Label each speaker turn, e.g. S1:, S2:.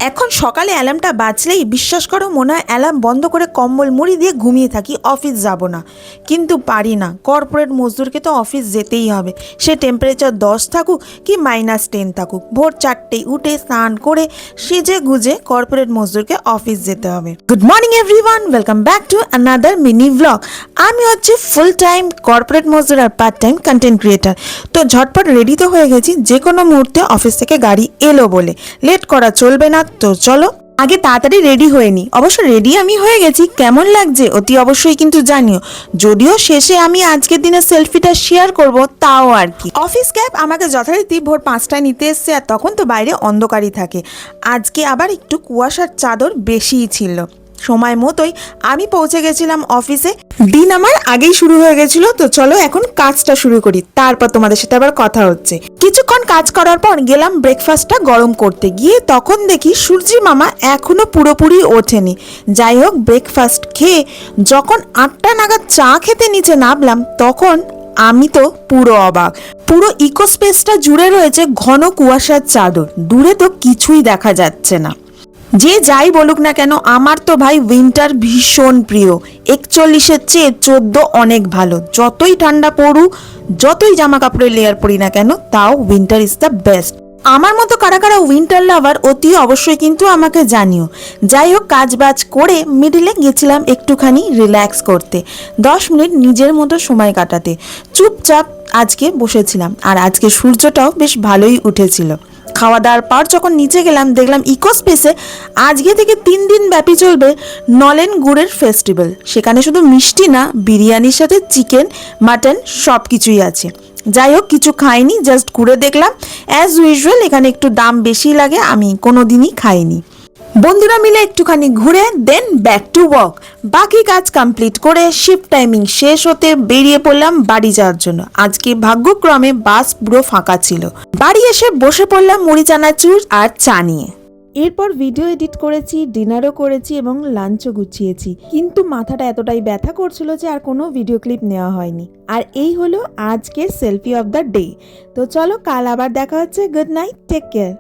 S1: এখন সকালে অ্যালার্মটা বাজলেই বিশ্বাস করো মনে হয় অ্যালার্ম বন্ধ করে কম্বল মুড়ি দিয়ে ঘুমিয়ে থাকি, অফিস যাব না। কিন্তু পারি না, কর্পোরেট মজদুরকে তো অফিস যেতেই হবে, সে টেম্পারেচার 10 থাকুক কি -10 থাকুক। ভোর 4টেই উঠে স্নান করে সেজে গুজে কর্পোরেট মজদুরকে অফিস যেতে হবে। Good morning everyone, welcome back to another mini blog. আমি হচ্ছে ফুল টাইম কর্পোরেট মজদুর আর পার্ট টাইম কন্টেন্ট ক্রিয়েটার। তো ঝটপট রেডি তো হয়ে গেছি, যে কোনো মুহূর্তে অফিস থেকে গাড়ি এলো বলে লেট করা চলবে না। তো চলো আগে তাড়াতাড়ি রেডি হয়ে নি। অবশ্য রেডি আমি হয়ে গেছি, কেমন লাগছে অতি অবশ্যই কিন্তু জানিও। যদিও শেষে আমি আজকের দিনের সেলফিটা শেয়ার করব, তাও আর কি। অফিস ক্যাব আমাকে যথারীতি ভোর 5টায় নিতে এসছে, আর তখন তো বাইরে অন্ধকারই থাকে। আজকে আবার একটু কুয়াশার চাদর বেশিই ছিল। সময় মতোই আমি পৌঁছে গেছিলাম অফিসে। দিন আমার আগেই শুরু হয়ে গেছিল। তো চলো এখন কাজটা শুরু করি, তারপর তোমাদের সাথে আবার কথা হচ্ছে। কিছুক্ষণ কাজ করার পর গেলাম ব্রেকফাস্টটা গরম করতে, গিয়ে তখন দেখি সূর্যি মামা এখনো পুরোপুরি ওঠেনি। যাই হোক, ব্রেকফাস্ট খেয়ে যখন 8টা নাগাদ চা খেতে নিচে নামলাম, তখন আমি তো পুরো অবাক। পুরো ইকোস্পেসটা জুড়ে রয়েছে ঘন কুয়াশার চাদর, দূরে তো কিছুই দেখা যাচ্ছে না। যে যাই বলুক না কেন, আমার তো ভাই উইন্টার ভীষণ প্রিয়। 41-এর চেয়ে 14 অনেক ভালো। যতই ঠান্ডা পড়ুক, যতই জামা কাপড়ের লেয়ার পরি না কেন, তাও উইন্টার ইজ দ্য বেস্ট। আমার মতো কারা কারা উইন্টার লাভার অতি অবশ্যই কিন্তু আমাকে জানিও। যাই হোক, কাজ বাজ করে মিডিলে গেছিলাম একটুখানি রিল্যাক্স করতে, 10 মিনিট নিজের মতো সময় কাটাতে। চুপচাপ আজকে বসেছিলাম, আর আজকে সূর্যটাও বেশ ভালোই উঠেছিল। খাওয়া দাওয়ার পর যখন নিচে গেলাম, দেখলাম ইকোস্পেসে আজকে থেকে 3 দিন ব্যাপী চলবে নলেন গুড়ের ফেস্টিভ্যাল। সেখানে শুধু মিষ্টি না, বিরিয়ানির সাথে চিকেন, মাটন সব কিছুই আছে। যাই হোক, কিছু খাইনি, জাস্ট ঘুরে দেখলাম। অ্যাজ ইউজুয়াল এখানে একটু দাম বেশি লাগে, আমি কোনো দিনই খাইনি। বন্ধুরা মিলে একটুখানি ঘুরে দেন ব্যাক টু ওয়ার্ক। বাকি কাজ কমপ্লিট করে শিফট টাইমিং শেষ হতে বেরিয়ে পড়লাম বাড়ি যাওয়ার জন্য। আজকে ভাগ্যক্রমে বাস পুরো ফাঁকা ছিল। বাড়ি এসে বসে পড়লাম মুড়ি চানাচুর আর চা নিয়ে। এরপর ভিডিও এডিট করেছি, ডিনারও করেছি এবং লাঞ্চও গুছিয়েছি, কিন্তু মাথাটা এতটাই ব্যথা করছিল যে আর কোনো ভিডিও ক্লিপ নেওয়া হয়নি। আর এই হলো আজকের সেলফি অফ দ্য ডে। তো চলো, কাল আবার দেখা হচ্ছে। Good night, take care.